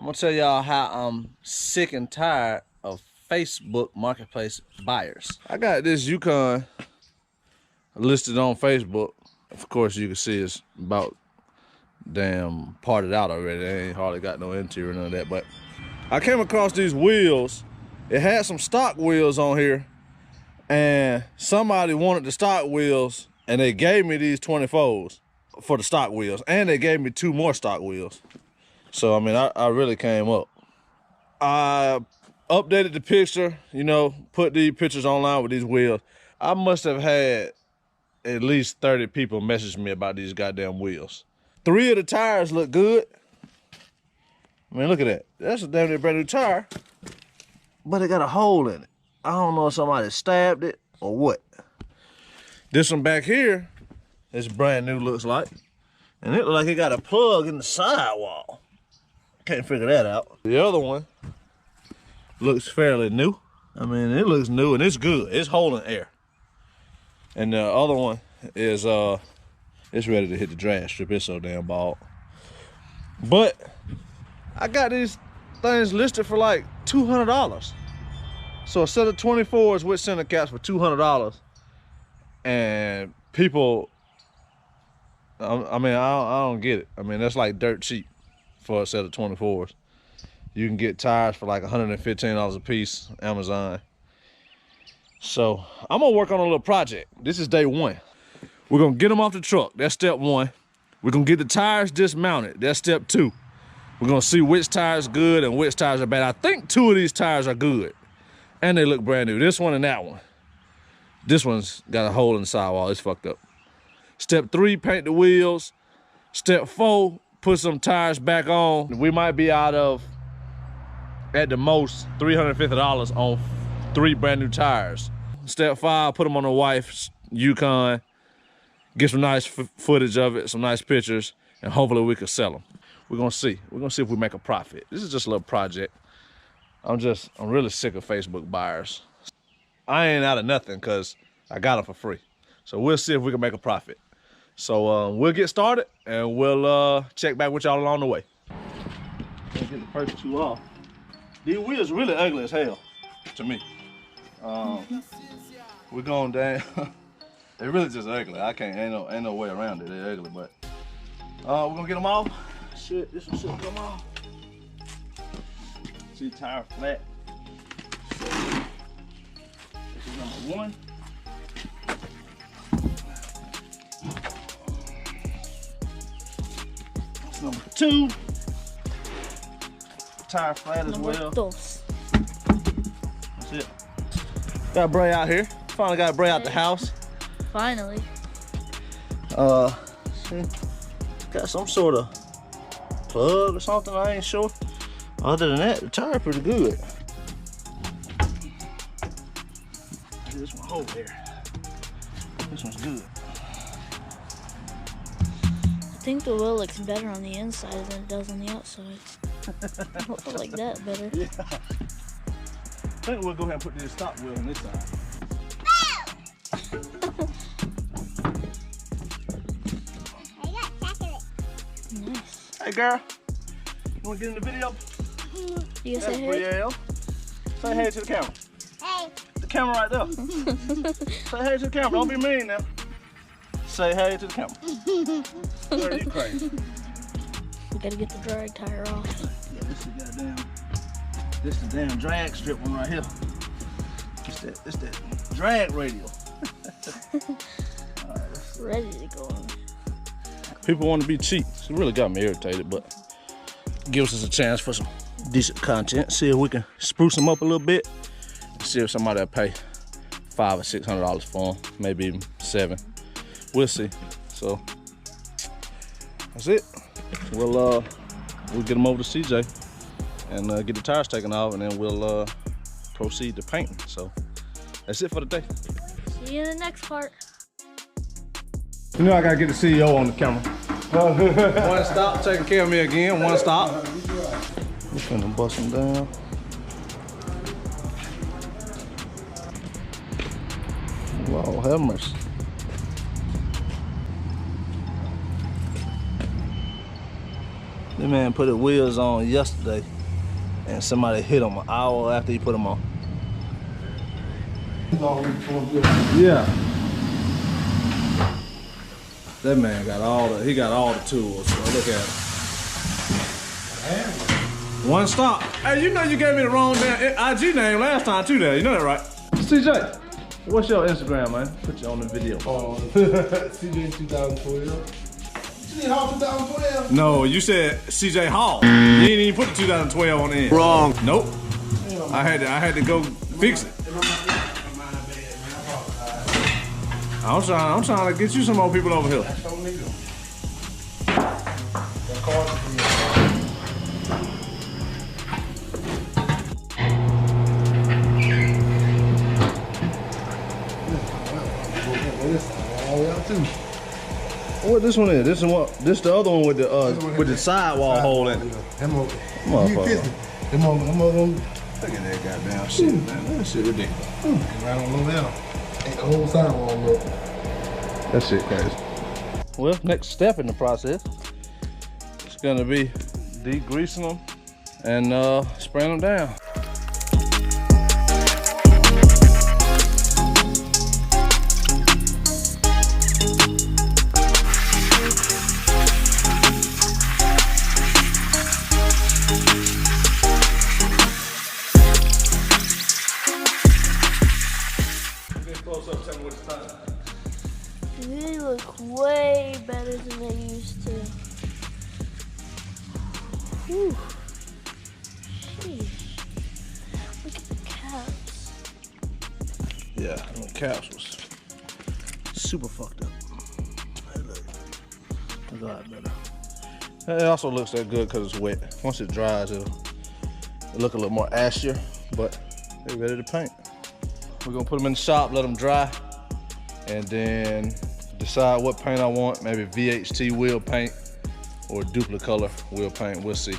gonna tell y'all how I'm sick and tired of Facebook Marketplace buyers. I got this Yukon listed on Facebook. Of course, you can see it's about damn parted out already. They ain't hardly got no interior, none of that. But I came across these wheels. It had some stock wheels on here, and somebody wanted the stock wheels, and they gave me these 24s for the stock wheels, and they gave me 2 more stock wheels. So I mean, I really came up. I updated the picture, you know, put these pictures online with these wheels. I must have had at least 30 people message me about these goddamn wheels. 3 of the tires look good. I mean, look at that. That's a damn near brand new tire, but it got a hole in it. I don't know if somebody stabbed it or what. This one back here is brand new, looks like. And it looks like it got a plug in the sidewall. Can't figure that out. The other one looks fairly new. I mean, it looks new and it's good. It's holding air. And the other one is, it's ready to hit the drag strip. It's so damn bald. But I got these things listed for like $200. So a set of 24s with center caps for $200. And people, I mean, I don't get it. I mean, that's like dirt cheap for a set of 24s. You can get tires for like $115 a piece, Amazon. So I'm gonna work on a little project. This is day 1. We're gonna get them off the truck. That's step 1. We're gonna get the tires dismounted. That's step 2. We're gonna see which tires good and which tires are bad. I think 2 of these tires are good, and they look brand new. This one and that one. This one's got a hole in the sidewall. It's fucked up. Step 3, paint the wheels. Step 4, put some tires back on. We might be out of, at the most, $350 on 3 brand new tires. Step 5, put them on the wife's Yukon. Get some nice footage of it, some nice pictures, and hopefully we can sell them. We're gonna see. We're gonna see if we make a profit. This is just a little project. I'm really sick of Facebook buyers. I ain't out of nothing because I got them for free. So we'll see if we can make a profit. So we'll get started and we'll check back with y'all along the way. Get the first 2 off. These wheels really ugly as hell to me. We're going down. They're really just ugly. I can't, ain't no way around it. They're ugly, but we're gonna get them off. Shit, this one should come off. See, tire flat. So, this is number 1. That's number 2. Tire flat as well. That's it. Got Bray out here. Finally got Bray out the house. Finally. See, got some sort of plug or something, I ain't sure. Other than that, the tire pretty good. This one over here. This one's good. I think the wheel looks better on the inside than it does on the outside. I like that better. Yeah. I think we'll go ahead and put this top wheel on this side. Nice. Hey girl, you wanna get in the video? You gonna say hey? Say hey to the camera. Hey. The camera right there. Say hey to the camera, don't be mean now. Say hey to the camera. Girl, you crazy. We gotta get the drag tire off. Yeah, this is the damn drag strip one right here. It's that drag radial. Ready to go on. People want to be cheap. It really got me irritated, but gives us a chance for some decent content. See if we can spruce them up a little bit. See if somebody will pay $500 or $600 for them, maybe even $700. We'll see. So that's it. We'll get them over to CJ and get the tires taken off, and then we'll proceed to painting. So that's it for the day. See you in the next part. You know I gotta get the CEO on the camera. One stop, taking care of me again. One stop. We're finna bust them down. Lord have mercy. This man put his wheels on yesterday. And somebody hit him an hour after he put them on. Yeah. That man got all the tools. So look at him. One stop. Hey, you know you gave me the wrong damn IG name last time too there. You know that, right? CJ, what's your Instagram, man? Put you on the video. CJ 2012. CJ Hall 2012? No, you said CJ Hall. You didn't even put the 2012 on the end. Wrong. Nope. I had to go fix it. I'm trying to get you some more people over here. What this one is? This the other one with the sidewall hole in it. Look at that goddamn shit, man. That shit ridiculous. Right on the level. Ain't the whole sidewall look. That shit crazy. Well, next step in the process is gonna be degreasing them and spraying them down. They look way better than they used to. Whew. Sheesh. Look at the caps. Yeah, the caps was super fucked up. Hey, look. A lot better. It also looks that good because it's wet. Once it dries, it'll look a little more ashier, but they're ready to paint. We're gonna put them in the shop, let them dry, and then decide what paint I want. Maybe VHT wheel paint or Duplicolor wheel paint. We'll see.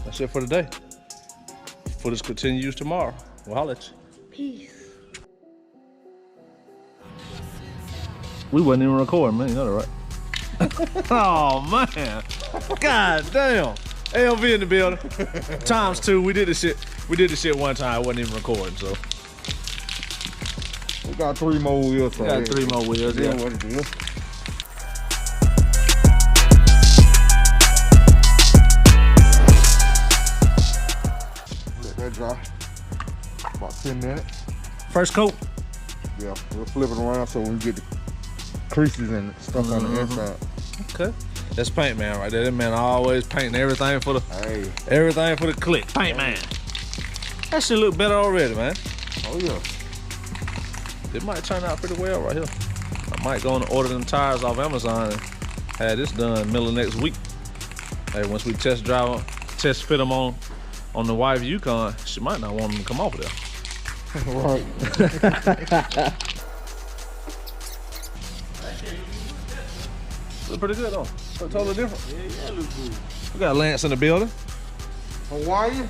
That's it for today. Footage continues tomorrow. We'll holler at you. Peace. We wasn't even recording, man. You know that, right? Oh man! God damn! ALV in the building. ×2. We did this shit one time. I wasn't even recording, so. We got 3 more wheels. We got 3 more wheels. Yeah. What it is. Let that dry. About 10 minutes. First coat. Yeah, we'll flip it around so we get the creases and stuff on the inside. Okay. That's Paint Man right there. That man always painting everything for the click. Paint Man. That shit look better already, man. Oh yeah. It might turn out pretty well right here. I might go and order them tires off Amazon and have this done middle of next week. Hey, once we test fit them on the wife Yukon, she might not want them to come off of there. Right. Look pretty good though. Look totally different. Yeah, look good. We got Lance in the building. Hawaiian?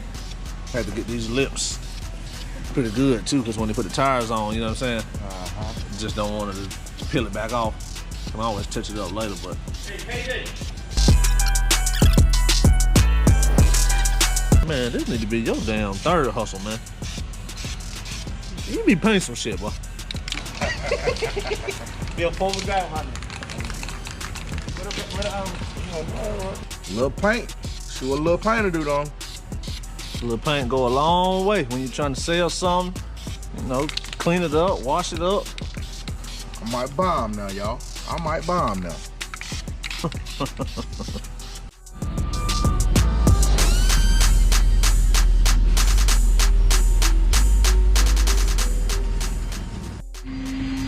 Had to get these lips pretty good too, because when they put the tires on, you know what I'm saying? You just don't want to peel it back off. You can always touch it up later, but. Man, this need to be your damn third hustle, man. You be painting some shit, boy. Be a former guy, man. Little paint. See what a little painter do though. A little paint go a long way when you're trying to sell something. You know, clean it up, wash it up. I might buy 'em now, y'all. I might buy 'em now.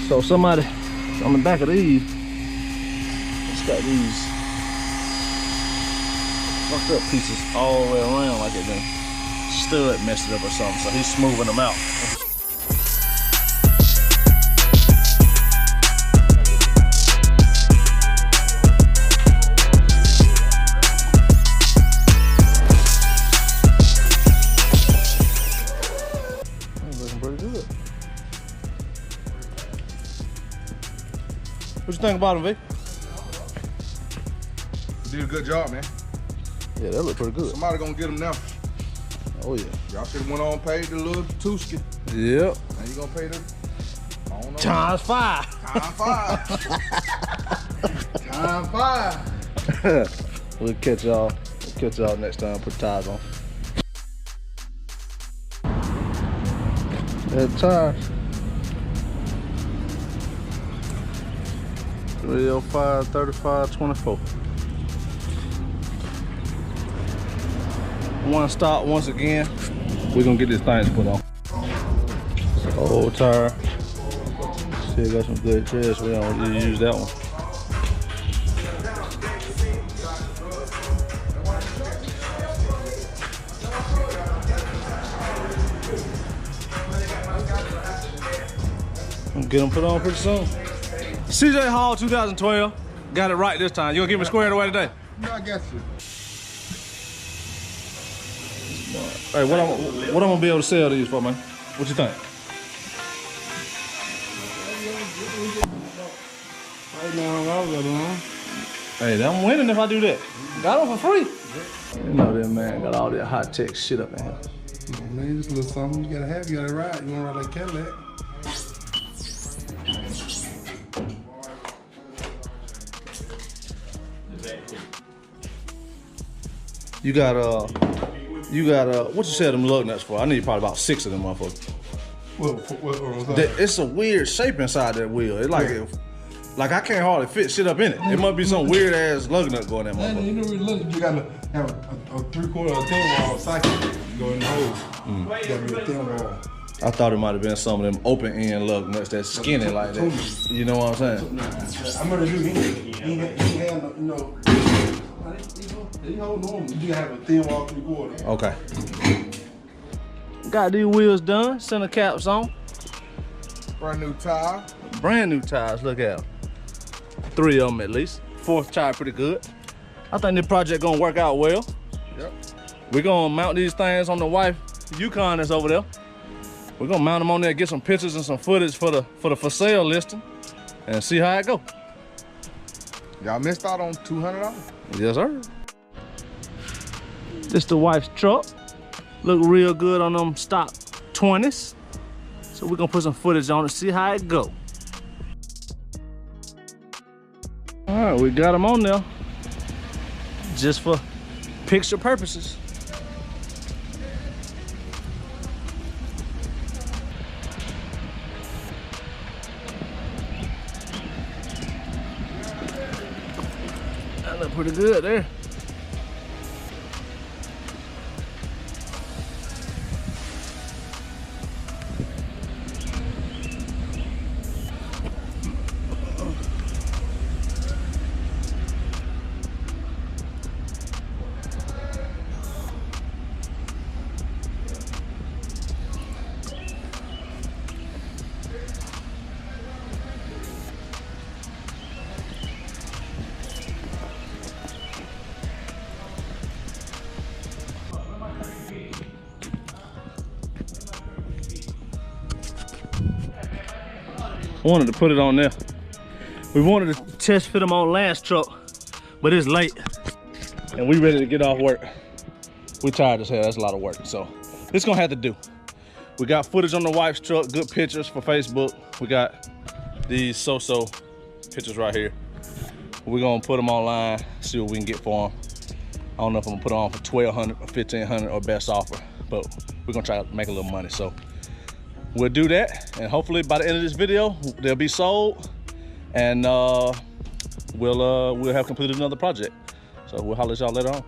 So somebody on the back of these, it's got these fucked up pieces all the way around like it done stud messed it up or something. So he's smoothing them out. Looking pretty good. What you think about him, Vic? You did a good job, man. Yeah, that look pretty good. Somebody gonna get them now. Oh Oh yeah. Y'all should have went on and paid the little Tuski. Yep. Now you gonna pay the, I don't know. Times 5. Time 5. Time 5. We'll catch y'all. Next time. Put tires on. That tires. 305, 35, 24. One stop once again. We're gonna get this thing put on. Old tire. Still got some good treads. We don't use that one. I'm gonna get them put on pretty soon. CJ Hall 2012. Got it right this time. You gonna give me squared away today? No, I got you. Hey, what I'm gonna be able to sell these for, man? What you think? Hey, I'm winning if I do that. Got them for free. You know that, man. Got all that hot tech shit up in here. Oh, man, just a little something you gotta have. You gotta ride. You wanna ride like Cadillac. You got what you said them lug nuts for? I need probably about 6 of them motherfuckers. It's a weird shape inside that wheel. It's like I can't hardly fit shit up in it. It must be some weird ass lug nut going in that motherfucker. You know, look, you gotta have a 3/4 or 10 wall socket go in the hole. You gotta be a thin wall. I thought it might have been some of them open end lug nuts that's skinny like that. You know what I'm saying? I'm gonna do he had you know. They hold normal. You have a thin wall 3/4. Okay. Got these wheels done. Center caps on. Brand new tire. Brand new tires. Look at them. 3 of them at least. 4th tire pretty good. I think this project gonna work out well. Yep. We're gonna mount these things on the wife Yukon that's over there. We're gonna mount them on there, get some pictures and some footage for the for sale listing, and see how it go. Y'all missed out on $200. Yes, sir. This the wife's truck. Look real good on them stock 20s. So we're gonna put some footage on it, see how it go. All right, we got them on there. Just for picture purposes. That look pretty good there. Wanted to put it on there. We wanted to test fit them on last truck, but it's late and we ready to get off work. We tired as hell, that's a lot of work. So it's gonna have to do. We got footage on the wife's truck, good pictures for Facebook. We got these so-so pictures right here. We're gonna put them online, see what we can get for them. I don't know if I'm gonna put them on for $1,200 or $1,500 or best offer, but we're gonna try to make a little money. So we'll do that, and hopefully by the end of this video, they'll be sold, and we'll have completed another project. So we'll holler at y'all later on.